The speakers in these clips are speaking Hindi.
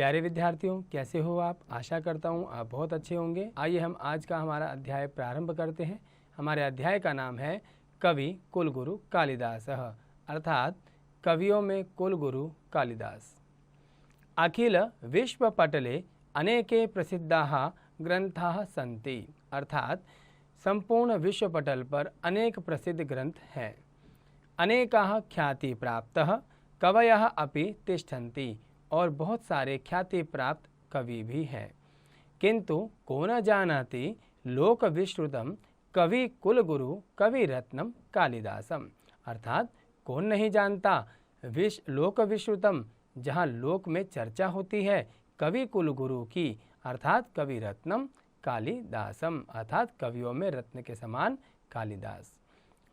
प्यारे विद्यार्थियों, कैसे हो आप? आशा करता हूँ आप बहुत अच्छे होंगे। आइए हम आज का हमारा अध्याय प्रारंभ करते हैं। हमारे अध्याय का नाम है कवि कुलगुरु कालिदासः, अर्थात कवियों में कुलगुरु कालिदास। अखिल विश्वपटले अनेके प्रसिद्धाः ग्रंथाः सन्ति, अर्थात संपूर्ण विश्वपटल पर अनेक प्रसिद्ध ग्रंथ हैं। अनेकाः ख्याति प्राप्तः कवयः अपि तिष्ठन्ति, और बहुत सारे ख्याति प्राप्त कवि भी हैं। किंतु को न जानाति लोक विश्रुतम कवि कुलगुरु कवि रत्नम कालिदासम, अर्थात कौन नहीं जानता लोक विश्रुतम, जहाँ लोक में चर्चा होती है कवि कुलगुरु की, अर्थात कवि रत्नम कालिदासम, अर्थात कवियों में रत्न के समान कालिदास।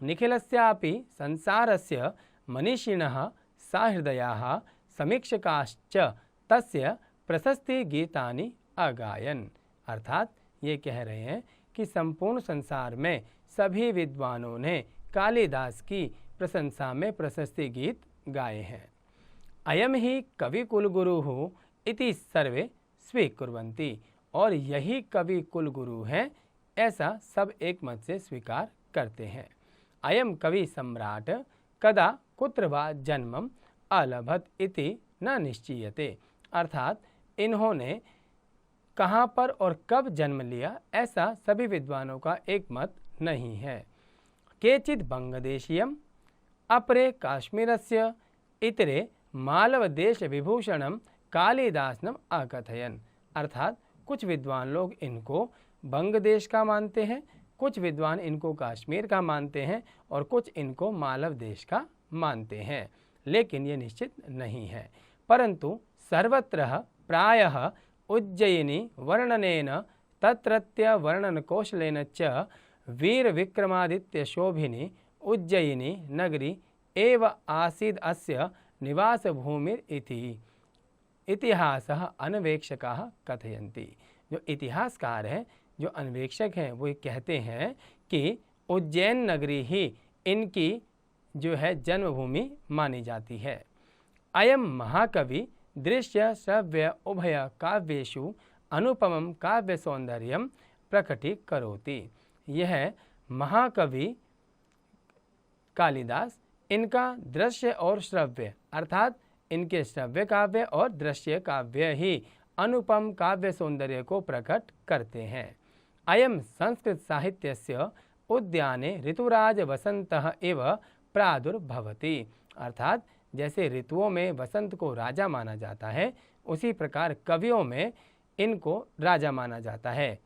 निखिलस्यापि संसारस्य मनीषिणः सहृदयाः समीक्षकाश्च तस्य प्रशस्ति गीतानि अगायन, अर्थात ये कह रहे हैं कि संपूर्ण संसार में सभी विद्वानों ने कालिदास की प्रशंसा में प्रशस्ति गीत गाए हैं। अयम ही कवि कुलगुरु इति सर्वे स्वीकुर्वन्ति, और यही कवि कुलगुरु हैं ऐसा सब एक मत से स्वीकार करते हैं। अयम कवि सम्राट कदा कुत्र वा जन्मम अलभत इति न निश्चीयते, अर्थात इन्होंने कहाँ पर और कब जन्म लिया ऐसा सभी विद्वानों का एक मत नहीं है। केचित् बंगदेशीयम अपरे काश्मीरस्य इतरे मालवदेश विभूषणम कालिदासनम अकथयन, अर्थात कुछ विद्वान लोग इनको बंगदेश का मानते हैं, कुछ विद्वान इनको कश्मीर का मानते हैं और कुछ इनको मालव देश का मानते हैं, लेकिन ये निश्चित नहीं है। परंतु सर्वत्र प्रायः उज्जयिनी वर्णनेन तत्रत्य वर्णन कौशलेन च वीर विक्रमादित्य शोभिनी उज्जयिनी नगरी एव आसीद अस्य निवास भूमिर इति इतिहासः अन्वेक्षकाः कथयन्ति। जो इतिहासकार हैं, जो अन्वेक्षक हैं, वो कहते हैं कि उज्जैन नगरी ही इनकी जो है जन्मभूमि मानी जाती है। अयम महाकवि दृश्य श्रव्य उभय काव्येषु अनुपमम काव्य सौंदर्यम प्रकटीकरोति। यह महाकवि कालिदास इनका दृश्य और श्रव्य, अर्थात इनके श्रव्य काव्य और दृश्य काव्य ही अनुपम काव्य सौंदर्य को प्रकट करते हैं। अयम संस्कृत साहित्यस्य उद्याने ऋतुराज वसंतः एव प्रादुर्भवति, अर्थात जैसे ऋतुओं में वसंत को राजा माना जाता है, उसी प्रकार कवियों में इनको राजा माना जाता है।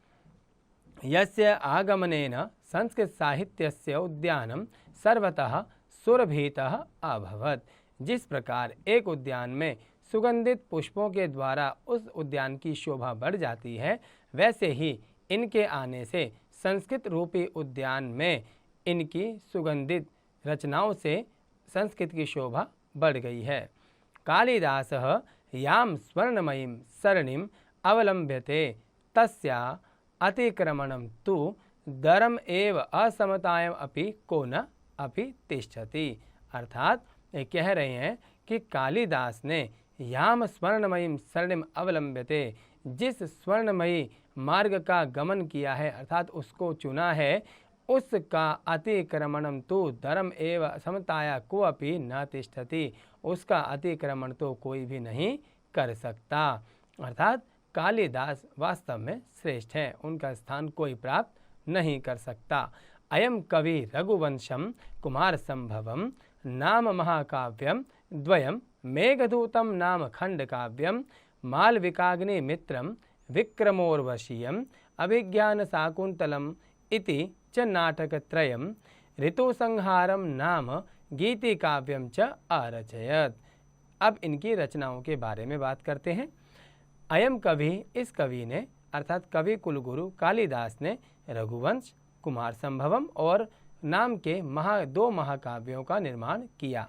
यस्य आगमनेन संस्कृत साहित्यस्य उद्यानम सर्वतः सुरभितः अभवत्, जिस प्रकार एक उद्यान में सुगंधित पुष्पों के द्वारा उस उद्यान की शोभा बढ़ जाती है, वैसे ही इनके आने से संस्कृत रूपी उद्यान में इनकी सुगंधित रचनाओं से संस्कृत की शोभा बढ़ गई है। कालिदासः याम स्वर्णमयीं सरणिम अवलंब्यते तस्या अतिक्रमणम तु दरम एव असमतायम अपि को न अपि तिष्ठति, अर्थात ये कह रहे हैं कि कालिदास ने याम स्वर्णमयीं सरणिम अवलंब्यते, जिस स्वर्णमयी मार्ग का गमन किया है, अर्थात उसको चुना है, उसका अतिक्रमणम तो धर्म एव समताया को अपि न तिष्ठति, उसका अतिक्रमण तो कोई भी नहीं कर सकता, अर्थात कालिदास वास्तव में श्रेष्ठ है, उनका स्थान कोई प्राप्त नहीं कर सकता। अयम कवि रघुवंशम कुमार संभवम नाम महाकाव्यम द्वयम मेघदूतम नाम खंड काव्यम मालविकाग्नि मित्रम विक्रमोर्वशीयम अभिज्ञान शाकुंतलम इति च नाटकत्रयम ऋतुसंहारम नाम गीति काव्यम च अरचयत। अब इनकी रचनाओं के बारे में बात करते हैं। अयम कवि, इस कवि ने अर्थात कवि कुलगुरु कालिदास ने रघुवंश, कुमार संभवम और नाम के दो महाकाव्यों का निर्माण किया।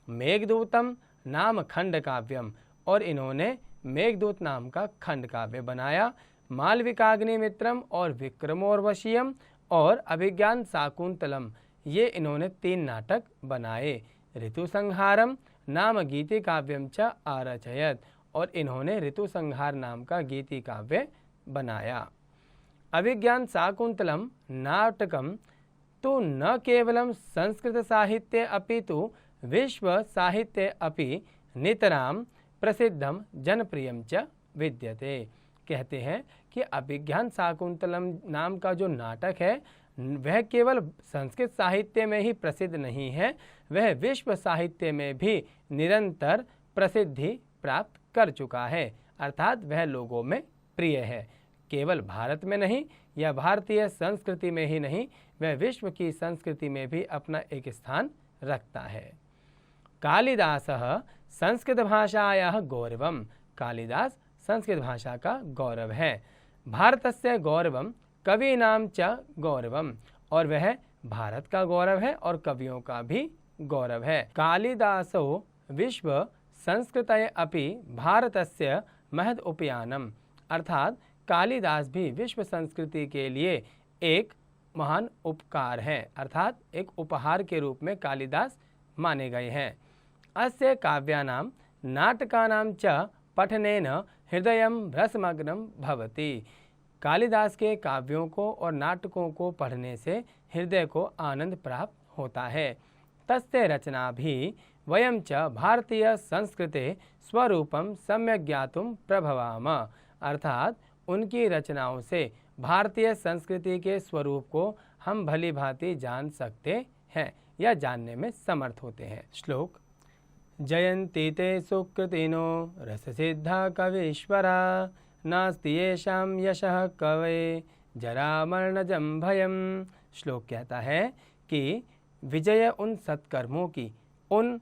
मेघदूतम नाम खंड काव्यम, और इन्होंने मेघदूत नाम का खंड काव्य बनाया। मालविकाग्नि मित्रम और विक्रमोर्वशीयम और अभिज्ञान शाकुंतलम, ये इन्होंने 3 नाटक बनाए। ऋतु संहारम नाम गीति काव्यम च आरचयत, और इन्होंने ऋतु संहार नाम का गीति काव्य बनाया। अभिज्ञान शाकुंतलम नाटकम तो न केवलं संस्कृत साहित्ये अपितु विश्व साहित्ये अपि नितराम प्रसिद्धम जनप्रियम च विद्यते। कहते हैं कि अभिज्ञान शाकुंतलम नाम का जो नाटक है वह केवल संस्कृत साहित्य में ही प्रसिद्ध नहीं है, वह विश्व साहित्य में भी निरंतर प्रसिद्धि प्राप्त कर चुका है, अर्थात वह लोगों में प्रिय है। केवल भारत में नहीं या भारतीय संस्कृति में ही नहीं, वह विश्व की संस्कृति में भी अपना एक स्थान रखता है। कालिदासः संस्कृत भाषायाः गौरवम्। कालिदास संस्कृत भाषा का गौरव है। भारतस्य गौरवम् कवीनां च गौरवम्। और वह भारत का गौरव है और कवियों का भी गौरव है। कालिदासो विश्व संस्कृतये अपि भारतस्य महद उपयानम्। अर्थात कालिदास भी विश्व संस्कृति के लिए एक महान उपकार है, अर्थात एक उपहार के रूप में कालिदास माने गए हैं। अस्य काव्यानां नाटकानां च पठनेन हृदयं रसमग्नं भवति। कालिदास के काव्यों को और नाटकों को पढ़ने से हृदय को आनंद प्राप्त होता है। तस्य रचना भी वयं च भारतीय संस्कृते स्वरूपम सम्यक ज्ञातुम प्रभवाम। अर्थात उनकी रचनाओं से भारतीय संस्कृति के स्वरूप को हम भली भांति जान सकते हैं या जानने में समर्थ होते हैं। श्लोक जयन्ति ते सुकृतिनो रससिद्धा कवीश्वरा नास्ति येषां यशः कवये जरामरणजं भयम्। श्लोक कहता है कि विजय उन सत्कर्मों की, उन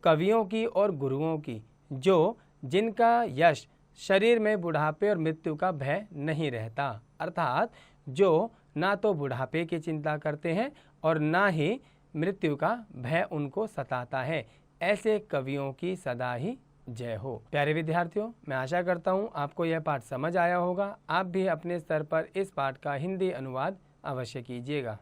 कवियों की और गुरुओं की जो जिनका यश शरीर में बुढ़ापे और मृत्यु का भय नहीं रहता, अर्थात जो ना तो बुढ़ापे की चिंता करते हैं और ना ही मृत्यु का भय उनको सताता है, ऐसे कवियों की सदा ही जय हो। प्यारे विद्यार्थियों, मैं आशा करता हूँ आपको यह पाठ समझ आया होगा। आप भी अपने स्तर पर इस पाठ का हिंदी अनुवाद अवश्य कीजिएगा।